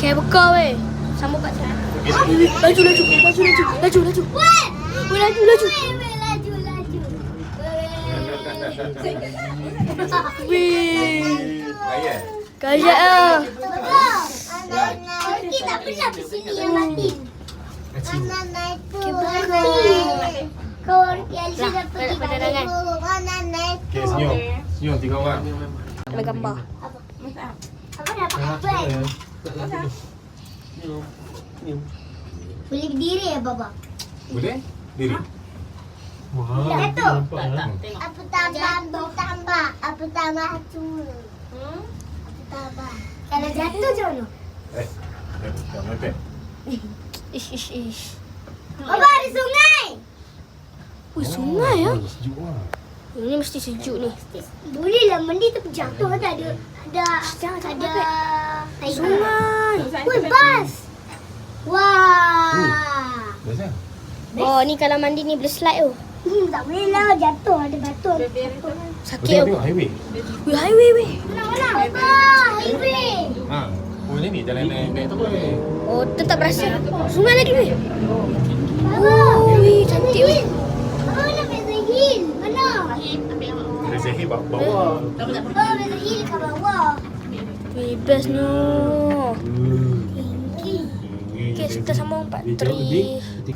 Kayak bekal weh. Sambung kat sana. Laju. Weh, laju. Weh. Kajak ah. Okey, tak pernah di sini yang mati. Mana naik tu? Kau Alicia dah pergi balik. Mana naik tu? Okey, senyum. Senyum 3 orang. Ada gambar. Apa dah pakai apa? Boleh berdiri ya, Baba? Boleh? Diri. Wah. Jatuh. Nampak. Apa tambah tu? Apa tambah? Kalau jatuh macam mana? Jangan mepet. Ish. Baba, ada sungai. Wih, sungai ah. Sejuk lah. Ini mesti sejuk ni. Boleh lah mandi tapi jatuh ada Sungai. Woi, bas. Wah. Biasa. Oh, ni kalau mandi ni boleh slide tu. Tak boleh lah jatuh ada batu. Sakit tu. Tengok highway. Wih, highway weh. Mana? Baba, highway. Ha. Oh, ni jalan naik tu boleh. Oh, tetap berasa. Sungai lagi weh. Baba. Oh, weh, cantik weh. Baba, mana Beza Hill? Mana? Reza Hill bawah. Oh, Beza Hill kat bawah. Weh, bestnya. Okay, kita sambung part 3.